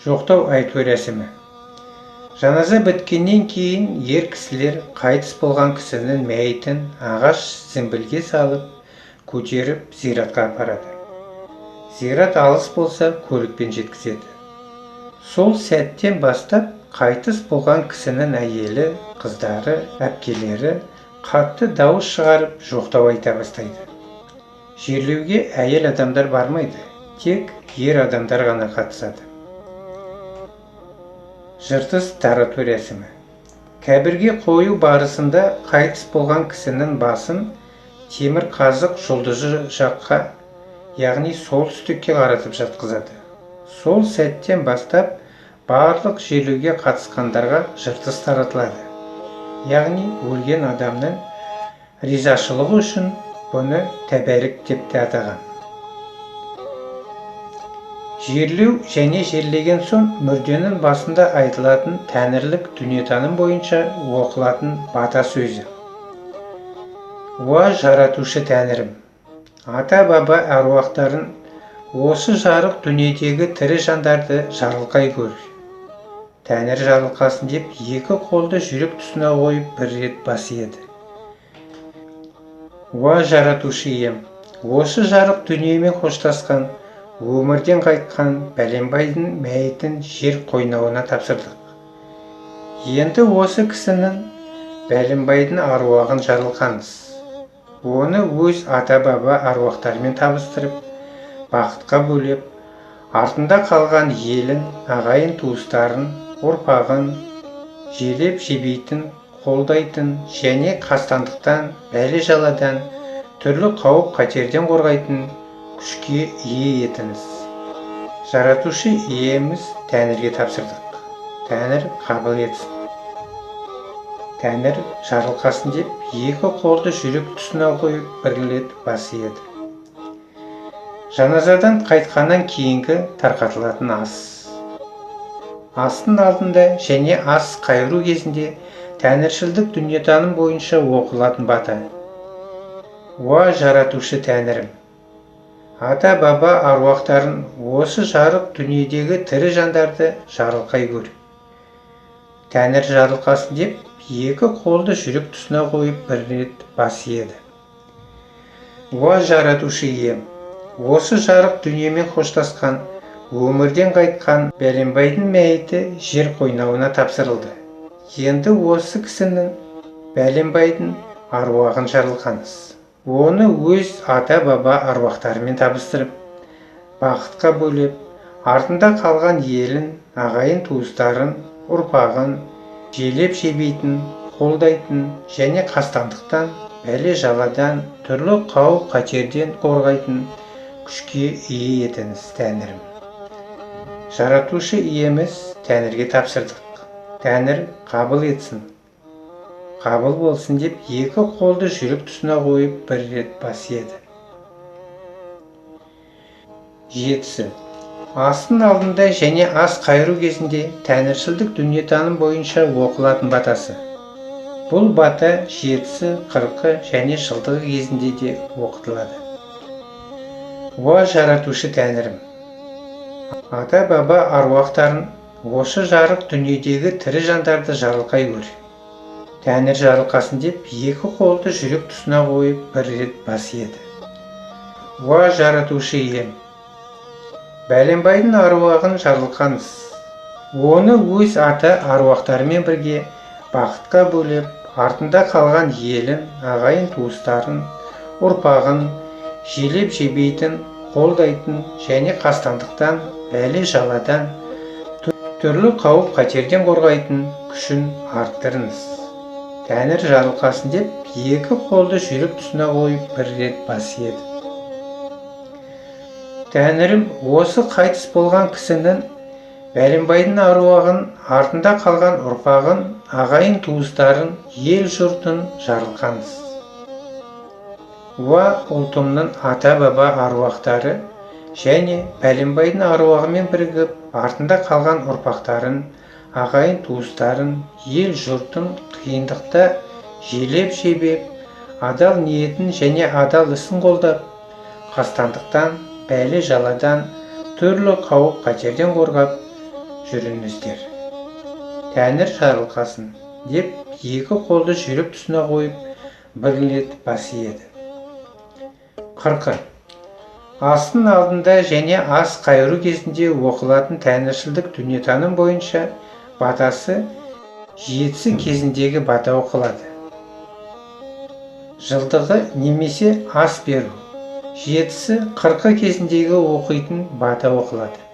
жоқтау айту рәсімі. Жаназа біткеннен кейін ер кісілер қайтыс болған кісінің мәйітін ағаш зімбілге салып, көтеріп зиратқа апарады. Зират алыс болса, көлікпен жеткізеді. Сол сәттен бастап қайтыс болған кісінің әйелі, қыздары, әпкелері қатты дауыс шығарып жоқтау айта бастайды. Жерлеуге әйел адамдар бармайды, тек ер адамдар ғана қатысады. Жыртыс тарату рәсімі. Қабірге қою барысында қайтыс болған кісінің басын темір қазық жұлдызы жаққа, яғни солтүстікке қаратып жатқызады. Сол сәттен бастап барлық жерлеуге қатысқандарға жыртыс таратылады. Яғни өлген адамның ризашылығы үшін бұны тәбәрік деп те атаған. Жерлеу және жерлеген соң мүрденің басында айтылатын тәңірлік дүниетаным бойынша оқылатын бата сөзі. Уа жаратушы Тәңірім, ата-баба әруақтарын осы жарық дүниедегі тірі жандарды жарылқай көр. Тәңір жарылқасын деп екі қолды жүрек тұсына қойып бір рет бас иеді. Уа жаратушы ием, осы жарық дүниемен қоштасқан, өмірден қайтқан бәленбайдың мәйітін жер қойнауына тапсырдық. Енді осы кісінің бәленбайдың аруағын жарылқаңыз. Оны өз ата-баба аруақтарымен табыстырып, бақытқа бөлеп, артында қалған елін, ағайын туыстарын, ұрпағын желеп жебейтін, қолдайтын және қастандықтан, бәле-жаладан, түрлі қауіп қатерден қорғайтын күшке ие етіңіз. Жаратушы иеміз Тәңірге тапсырдық. Тәңір қабыл етсін. Тәңір жарылқасын деп екі қолды жүрек тұсына қойып бір рет бас иеді. Жаназадан қайтқаннан кейінгі тарқатылатын ас. Астың алдында және ас қайыру кезінде тәңіршілдік дүниетаным бойынша оқылатын бата. Уа жаратушы Тәңірім, ата-баба аруақтарын осы жарық дүниедегі тірі жандарды жарылқай көр. Тәңір жарылқасын деп екі қолды жүрек тұсына қойып бір рет бас иеді. Уа жаратушы ием, осы жарық дүниемен қоштасқан, өмірден қайтқан бәленбайдың мәйіті жер қойнауына тапсырылды. Енді осы кісінің бәленбайдың аруағын жарылқаңыз. Оны өз ата-баба аруақтарымен табыстырып, бақытқа бөлеп, артында қалған елін, ағайын туыстарын, ұрпағын желеп жебейтін, қолдайтын және қастандықтан, бәле-жаладан, түрлі қауіп қатерден қорғайтын күшке ие етіңіз, Тәңірім. Жаратушы иеміз Тәңірге тапсырдық. Тәңір қабыл етсін. Қабыл болсын деп екі қолды жүрек тұсына қойып бір рет бас иеді. Жетісі. Астың алдында және ас қайыру кезінде тәңіршілдік дүниетаным бойынша оқылатын батасы. Бұл бата жетісі, 40 және жылдығы кезінде де оқытылады. Уа жаратушы Тәңірім, ата-баба аруақтарын осы жарық дүниедегі тірі жандарды жарылқай көр. Тәңір жарылқасын деп екі қолды жүрек тұсына қойып бір рет бас иеді. Уа жаратушы ием, бәленбайдың аруағын жарылқаңыз. Оны өз ата аруақтарымен бірге бақытқа бөлеп, артында қалған елін, ағайын туыстарын, ұрпағын желеп жебейтін, қолдайтын және қастандықтан, бәле-жаладан, түрлі қауіп қатерден қорғайтын күшін арттырыңыз. Тәңір жарылқасын деп екі қолды жүрек тұсына қойып бір рет бас иеді. Тәңірім, осы қайтыс болған кісінің бәленбайдың аруағын, артында қалған ұрпағын, ағайын туыстарын, ел жұртын жарылқаңыз. Уа ұлтымның ата-баба аруақтары және бәленбайдың аруағымен бірігіп, артында қалған ұрпақтарын, ағайын туыстарын, ел жұртын қиындықта желеп жебеп, адал ниетін және адал ісін қолдап, қастандықтан, бәле-жаладан, түрлі қауіп қатерден қорғап, жүріңіздер. Тәңір жарылқасын деп екі қолды жүрек тұсына қойып бір рет бас иеді. 40. Астың алдында және ас қайыру кезінде оқылатын тәңіршілдік дүниетаным бойынша батасы жетісі кезіндегі бата оқылады. Жылдығы немесе ас беру. Жетісі 40 кезіндегі оқитын бата оқылады.